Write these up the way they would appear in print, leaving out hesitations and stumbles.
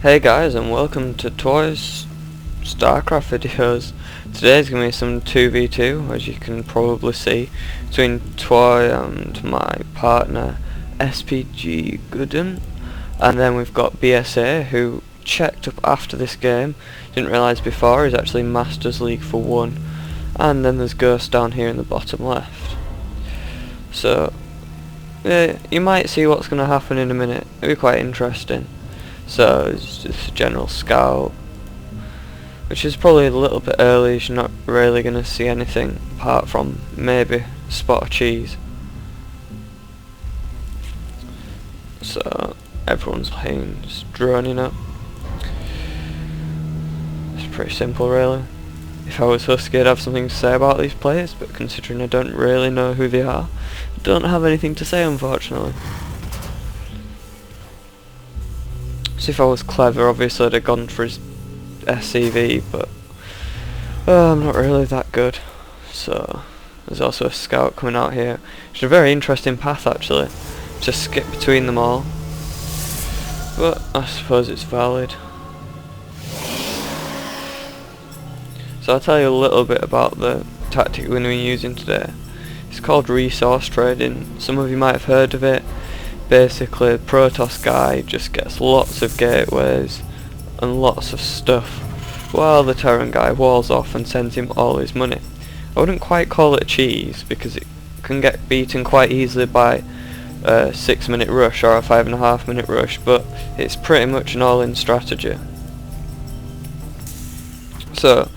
Hey guys, and welcome to Tyioi's Starcraft videos. Today's going to be some 2v2, as you can probably see, between Tyoi and my partner SPG Gooden. And then we've got BSA, who checked up after this game, didn't realise before, he's actually Masters League for 1. And then there's Ghost down here in the bottom left. So, you might see what's going to happen in a minute. It'll be quite interesting. So it's just a general scout, which is probably a little bit early, you're not really going to see anything apart from maybe a spot of cheese. So everyone's playing, just droning up. It's pretty simple really. If I was Husky I'd have something to say about these players, but considering I don't really know who they are, I don't have anything to say unfortunately. So if I was clever, obviously I'd have gone for his SCV, but I'm not really that good. So there's also a scout coming out here. It's a very interesting path actually, to skip between them all. But I suppose it's valid. So I'll tell you a little bit about the tactic we're going to be using today. It's called resource trading. Some of you might have heard of it. Basically, the Protoss guy just gets lots of gateways and lots of stuff, while the Terran guy walls off and sends him all his money. I wouldn't quite call it cheese, because it can get beaten quite easily by a 6-minute rush or a 5.5-minute rush, but it's pretty much an all-in strategy. So,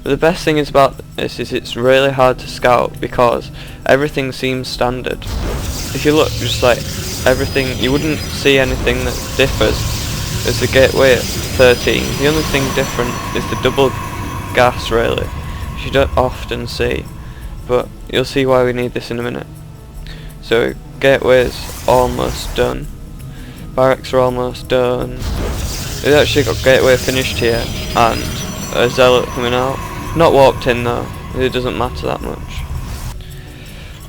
the best thing is about this is it's really hard to scout, because everything seems standard. If you look, just like everything, you wouldn't see anything that differs. There's the gateway at 13. The only thing different is the double gas really, which you don't often see, but you'll see why we need this in a minute. So gateway's almost done, barracks are almost done. We've actually got gateway finished here and a zealot coming out. Not warped in though, it doesn't matter that much.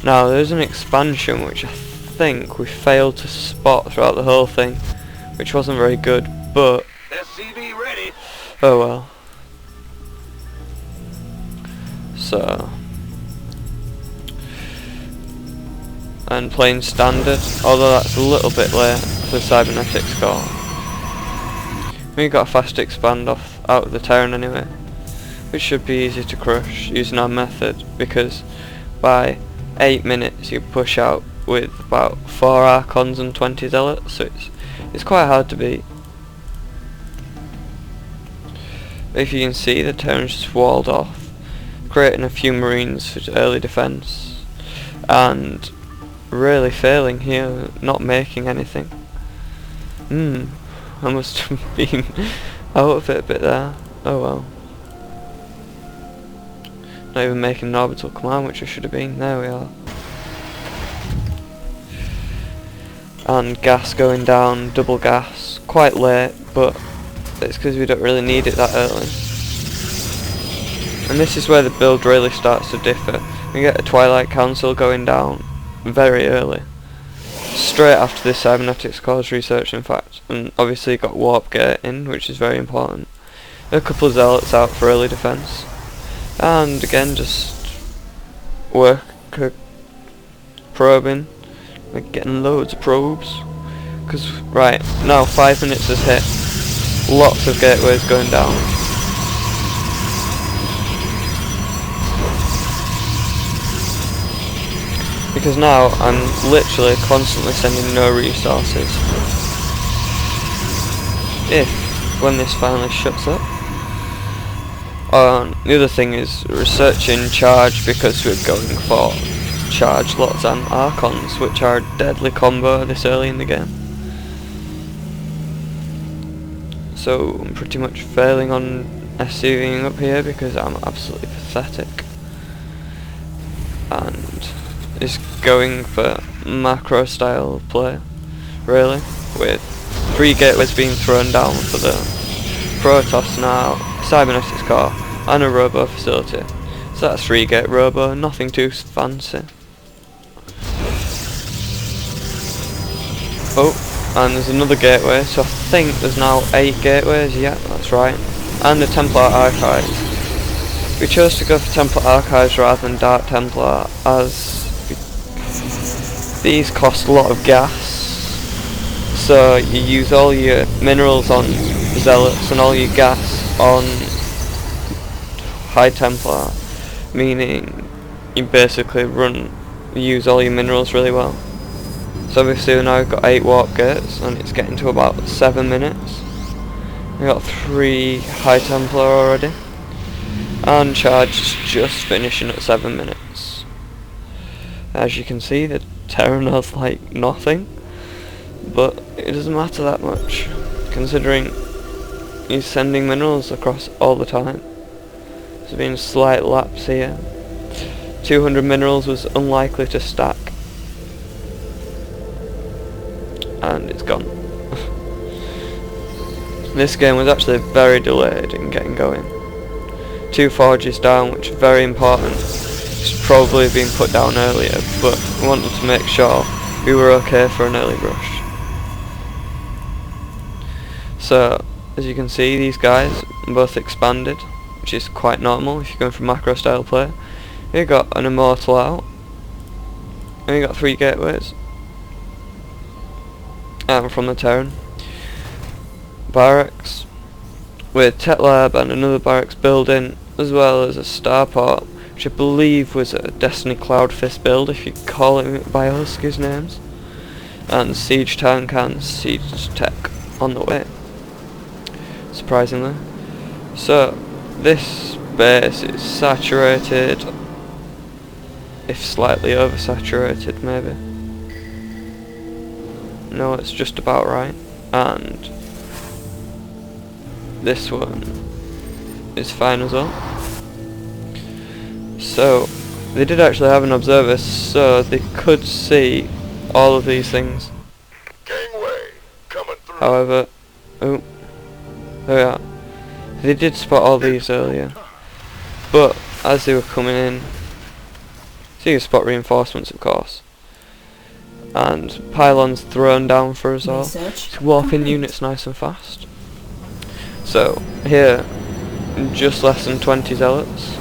Now there's an expansion which I think we failed to spot throughout the whole thing, which wasn't very good, but SCV ready. Oh well. So, and playing standard, although that's a little bit late for the cybernetics core. We got a fast expand off out of the Terran anyway, which should be easy to crush using our method, because by 8 minutes you push out with about 4 Archons and 20 Zealots, so it's quite hard to beat. If you can see, the Terran's just walled off, creating a few Marines for early defence, and really failing here, not making anything. I must have been out of it a bit there. Oh well. Not even making an orbital command, which I should have been. There we are. And gas going down, double gas, quite late, but it's because we don't really need it that early. And this is where the build really starts to differ. We get a Twilight Council going down very early, straight after this cybernetics cores research in fact, and obviously got warp gate in, which is very important. A couple of zealots out for early defence, and again just work probing. We're getting loads of probes, because right now 5 minutes has hit, lots of gateways going down. Because now I'm literally constantly sending no resources. When this finally shuts up. The other thing is researching charge, because we're going for charge lots and Archons, which are a deadly combo this early in the game. So I'm pretty much failing on SCVing up here because I'm absolutely pathetic. And is going for macro style play, really, with 3 gateways being thrown down for the Protoss now, cybernetics core, and a robo facility. So that's 3 gate robo, nothing too fancy. Oh, And there's another gateway, so I think there's now 8 gateways, yeah, that's right. And the Templar Archives. We chose to go for Templar Archives rather than Dark Templar, as these cost a lot of gas. So you use all your minerals on Zealots and all your gas on High Templar, meaning you basically use all your minerals really well. So obviously now we've got 8 warp gates and it's getting to about 7 minutes. We've got 3 High Templar already. And charge is just finishing at 7 minutes. As you can see, the Terran has like nothing. But it doesn't matter that much, considering he's sending minerals across all the time. There's been a slight lapse here. 200 minerals was unlikely to stack. And it's gone. This game was actually very delayed in getting going. 2 forges down, which is very important. It's probably been put down earlier, but we wanted to make sure we were okay for an early rush. So, as you can see, these guys both expanded, which is quite normal if you're going for macro style play. We got an immortal out, and we got 3 gateways. From the Terran. Barracks with Tech Lab and another barracks building, as well as a starport, which I believe was a Destiny Cloudfist build, if you call it by Husky's names. And siege tank and siege tech on the way, surprisingly. So this base is saturated, if slightly oversaturated maybe. No, it's just about right. And this one is fine as well. So they did actually have an observer, so they could see all of these things. Gangway coming through. However, oh, there we are. They did spot all these earlier, but as they were coming in, so you spot reinforcements, of course. And pylons thrown down for us all. It's warping units nice and fast. So here, just less than 20 zealots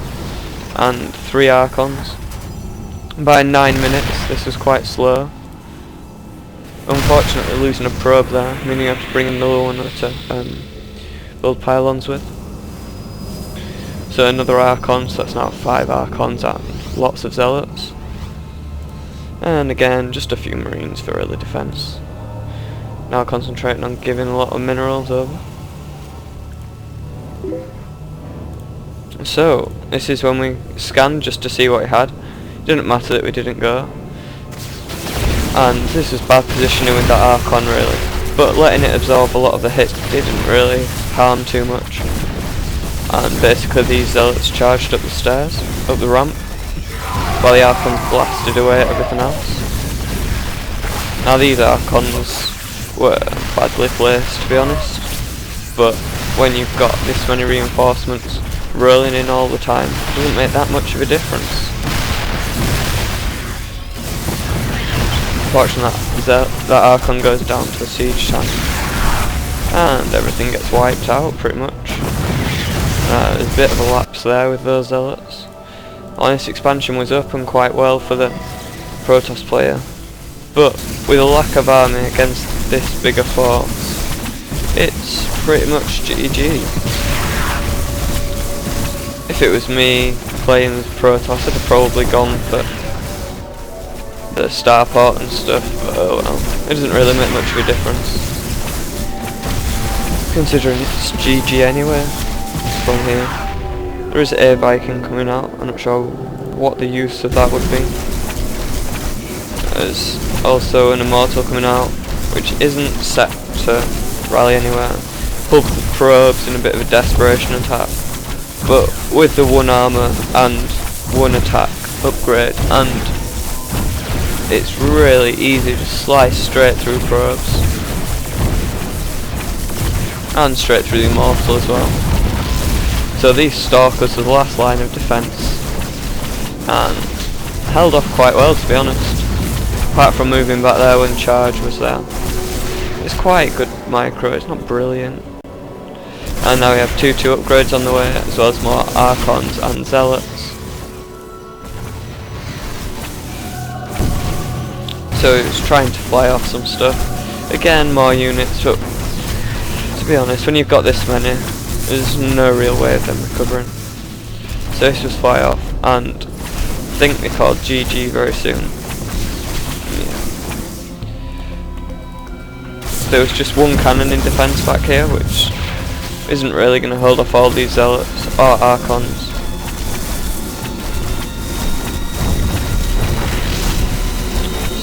and 3 archons. By 9 minutes, this was quite slow. Unfortunately, losing a probe there, meaning you have to bring another one to build pylons with. So another archon, so that's now 5 archons and lots of zealots. And again, just a few marines for early defense. Now concentrating on giving a lot of minerals over. So, this is when we scanned just to see what he had. It didn't matter that we didn't go. And this is bad positioning with that Archon really. But letting it absorb a lot of the hits didn't really harm too much. And basically these zealots charged up the stairs, up the ramp, while the Archons blasted away at everything else. Now these Archons were badly placed, to be honest, but when you've got this many reinforcements rolling in all the time, it doesn't make that much of a difference. Unfortunately that Archon goes down to the siege tank, and everything gets wiped out pretty much. There's a bit of a lapse there with those zealots. This expansion was open quite well for the Protoss player, but with a lack of army against this bigger force, it's pretty much GG. If it was me playing as Protoss, I'd have probably gone for the starport and stuff, but oh well, it doesn't really make much of a difference, considering it's GG anyway from here. There is a Viking coming out. I'm not sure what the use of that would be. There's also an Immortal coming out, which isn't set to rally anywhere. Pulled the probes in a bit of a desperation attack, but with the 1 armor and 1 attack upgrade, and it's really easy to slice straight through probes, and straight through the Immortal as well. So these Stalkers were the last line of defence, and held off quite well, to be honest, apart from moving back there when charge was there. It's quite good micro, it's not brilliant. And now we have 2 upgrades on the way, as well as more Archons and Zealots. So it's trying to fly off some stuff. Again, more units, but to be honest, when you've got this many, there's no real way of them recovering. So let's just fly off, and I think they called GG very soon. Yeah. There was just one cannon in defence back here, which isn't really going to hold off all these Zealots or Archons.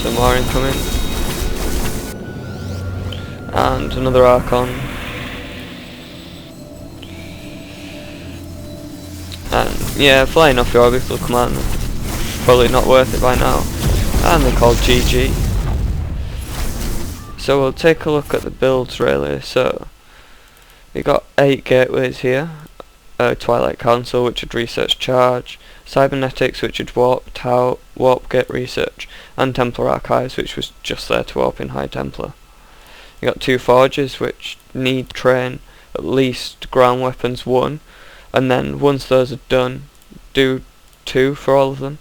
Some more incoming. And another Archon. And yeah, flying off your orbital command, probably not worth it by now. And they're called GG. So we'll take a look at the builds really. So we got 8 gateways here. Twilight Council, which would research charge, Cybernetics, which would warp gate research, and Templar Archives, which was just there to warp in High Templar. You got 2 forges, which need train at least ground weapons 1, and then once those are done, do 2 for all of them.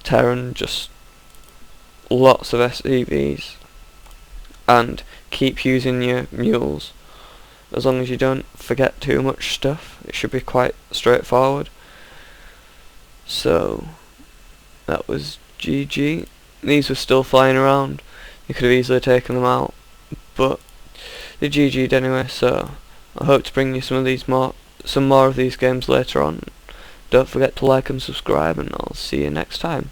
Terran, just lots of SCVs, and keep using your mules. As long as you don't forget too much stuff, it should be quite straightforward. So that was GG. These were still flying around. You could have easily taken them out, but they GG'd anyway. So I hope to bring you some more of these games later on. Don't forget to like and subscribe, and I'll see you next time.